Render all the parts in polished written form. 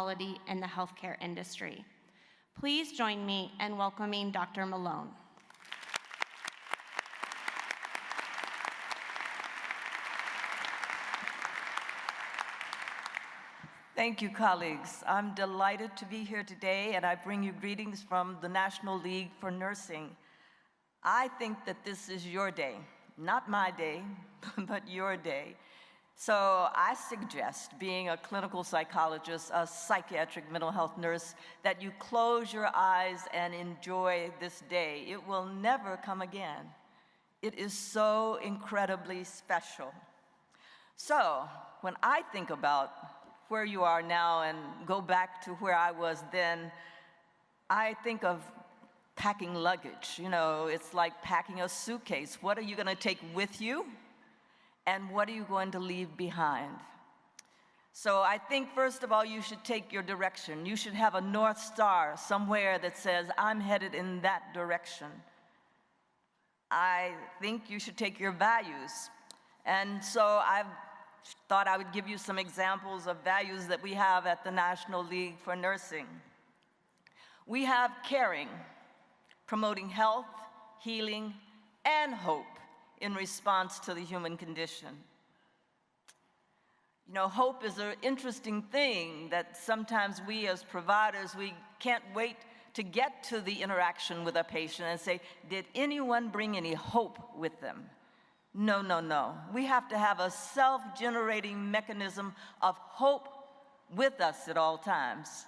quality in the healthcare industry. Please join me in welcoming Dr. Malone. Thank you, colleagues. I'm delighted to be here today, and I bring you greetings from the National League for Nursing. I think that this is your day, not my day, but your day. So I suggest, being a clinical psychologist, a psychiatric mental health nurse, that you close your eyes and enjoy this day. It will never come again. It is so incredibly special. So when I think about where you are now and go back to where I was then, I think of packing luggage. You know, it's like packing a suitcase. What are you going to take with you? And what are you going to leave behind? So I think, first of all, you should take your direction. You should have a North Star somewhere that says, I'm headed in that direction. I think you should take your values. And so I've thought I would give you some examples of values that we have at the National League for Nursing. We have caring, promoting health, healing, and hope in response to the human condition. You know, hope is an interesting thing that sometimes we as providers, we can't wait to get to the interaction with a patient and say, did anyone bring any hope with them? No, no, no. We have to have a self-generating mechanism of hope with us at all times.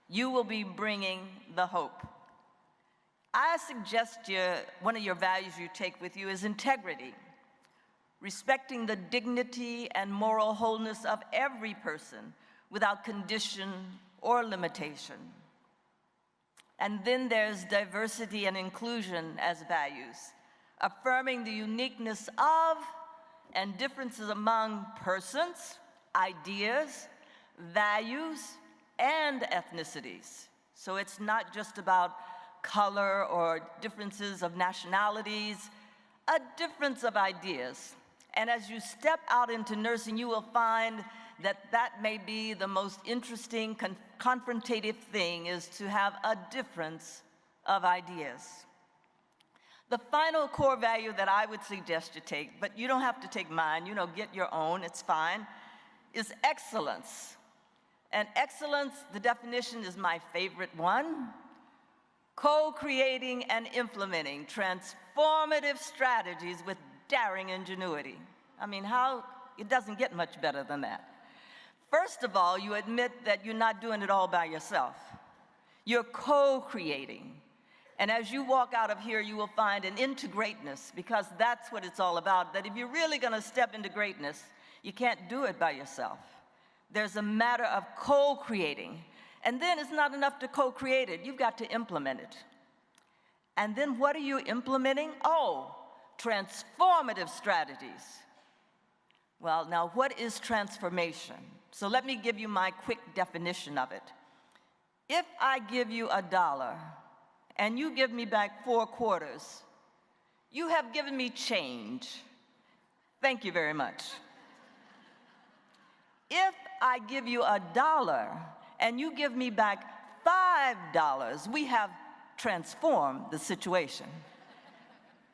You will be bringing the hope. I suggest one of your values you take with you is integrity, respecting the dignity and moral wholeness of every person without condition or limitation. And then there's diversity and inclusion as values, affirming the uniqueness of and differences among persons, ideas, values, and ethnicities. So it's not just about color or differences of nationalities, a difference of ideas. And as you step out into nursing, you will find that that may be the most interesting, confrontative thing, is to have a difference of ideas. The final core value that I would suggest you take, but you don't have to take mine, you know, get your own, it's fine, is excellence. And excellence, the definition is my favorite one: co-creating and implementing transformative strategies with daring ingenuity. I mean, it doesn't get much better than that. First of all, you admit that you're not doing it all by yourself. You're co-creating. And as you walk out of here, you will find an into greatness, because that's what it's all about, that if you're really going to step into greatness, you can't do it by yourself. There's a matter of co-creating. And then it's not enough to co-create it. You've got to implement it. And then what are you implementing? Oh, transformative strategies. Well, now what is transformation? So let me give you my quick definition of it. If I give you $1, and you give me back 4 quarters, you have given me change. Thank you very much. If I give you $1 and you give me back $5, we have transformed the situation.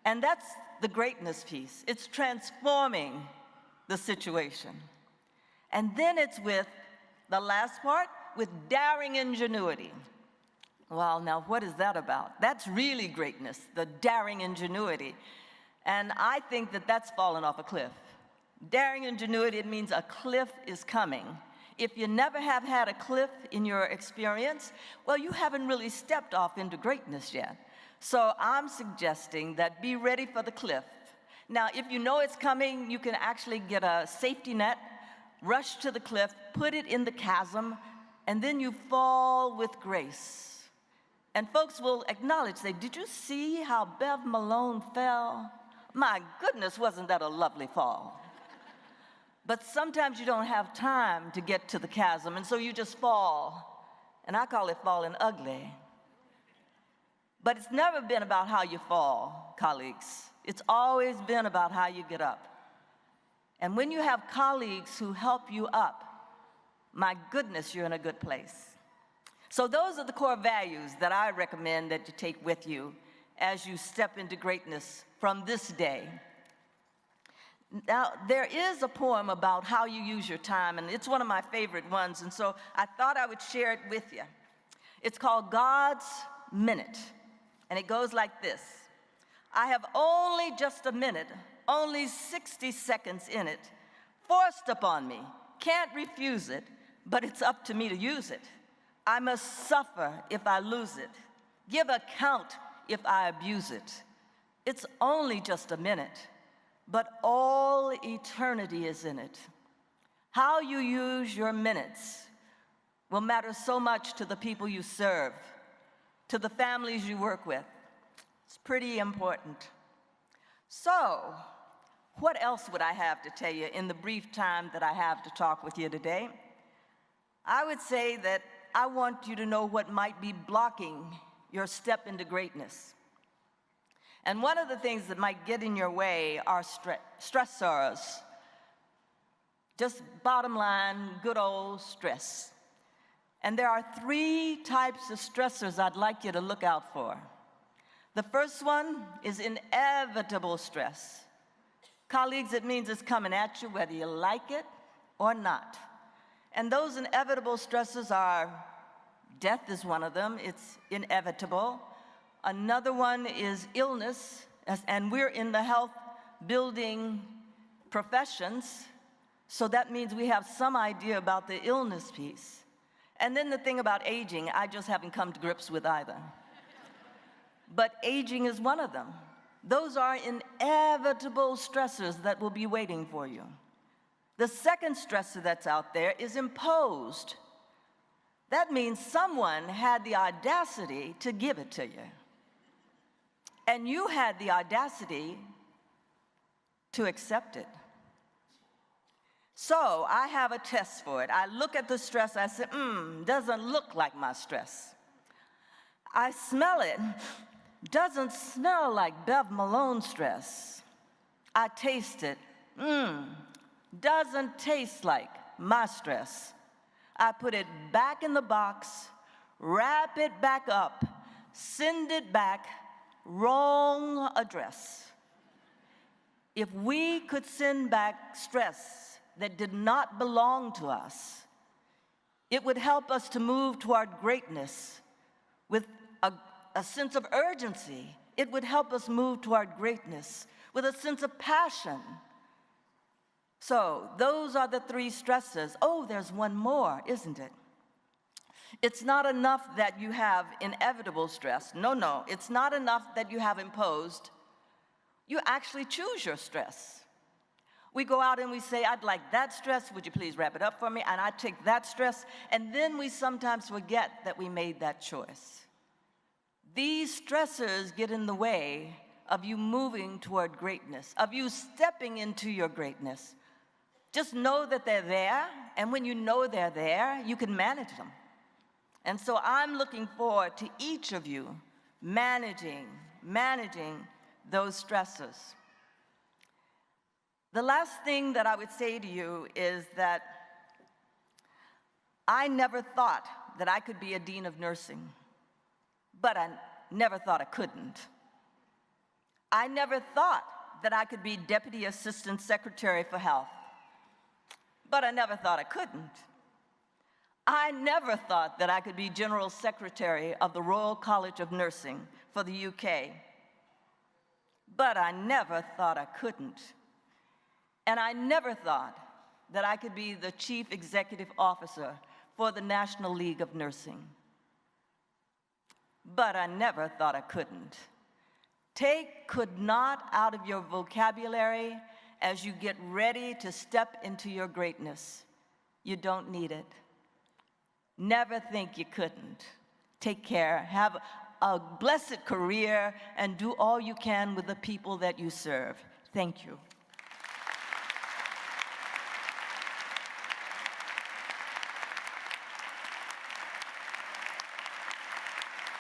And that's the greatness piece. It's transforming the situation. And then it's with the last part, with daring ingenuity. Well, now what is that about? That's really greatness, the daring ingenuity. And I think that that's fallen off a cliff. Daring ingenuity, it means a cliff is coming. If you never have had a cliff in your experience, well, you haven't really stepped off into greatness yet. So I'm suggesting that be ready for the cliff. Now, if you know it's coming, you can actually get a safety net, rush to the cliff, put it in the chasm, and then you fall with grace. And folks will acknowledge, say, did you see how Bev Malone fell? My goodness, wasn't that a lovely fall? But sometimes you don't have time to get to the chasm, and so you just fall. And I call it falling ugly. But it's never been about how you fall, colleagues. It's always been about how you get up. And when you have colleagues who help you up, my goodness, you're in a good place. So those are the core values that I recommend that you take with you as you step into greatness from this day. Now, there is a poem about how you use your time, and it's one of my favorite ones, and so I thought I would share it with you. It's called God's Minute, and it goes like this. I have only just a minute, only 60 seconds in it, forced upon me, can't refuse it, but it's up to me to use it. I must suffer if I lose it, give account if I abuse it. It's only just a minute, but all eternity is in it. How you use your minutes will matter so much to the people you serve, to the families you work with. It's pretty important. So, what else would I have to tell you in the brief time that I have to talk with you today? I would say that I want you to know what might be blocking your step into greatness. And one of the things that might get in your way are stressors. Just bottom line, good old stress. And there are 3 types of stressors I'd like you to look out for. The first one is inevitable stress. Colleagues, it means it's coming at you whether you like it or not. And those inevitable stresses are, death is one of them, it's inevitable. Another one is illness, and we're in the health building professions, so that means we have some idea about the illness piece. And then the thing about aging, I just haven't come to grips with either. But aging is one of them. Those are inevitable stressors that will be waiting for you. The second stressor that's out there is imposed. That means someone had the audacity to give it to you. And you had the audacity to accept it. So I have a test for it. I look at the stress, I say, doesn't look like my stress. I smell it, doesn't smell like Bev Malone stress. I taste it, doesn't taste like my stress. I put it back in the box, wrap it back up, send it back, wrong address. If we could send back stress that did not belong to us, it would help us to move toward greatness with a sense of urgency. It would help us move toward greatness with a sense of passion. So those are the 3 stresses. Oh, there's one more, isn't it? It's not enough that you have inevitable stress. No, it's not enough that you have imposed. You actually choose your stress. We go out and we say, I'd like that stress, would you please wrap it up for me? And I take that stress, and then we sometimes forget that we made that choice. These stressors get in the way of you moving toward greatness, of you stepping into your greatness. Just know that they're there, and when you know they're there, you can manage them. And so I'm looking forward to each of you managing those stressors. The last thing that I would say to you is that I never thought that I could be a dean of nursing, but I never thought I couldn't. I never thought that I could be Deputy Assistant Secretary for Health, but I never thought I couldn't. I never thought that I could be General Secretary of the Royal College of Nursing for the UK, but I never thought I couldn't. And I never thought that I could be the Chief Executive Officer for the National League of Nursing, but I never thought I couldn't. Take could not out of your vocabulary as you get ready to step into your greatness. You don't need it. Never think you couldn't. Take care, have a blessed career, and do all you can with the people that you serve. Thank you.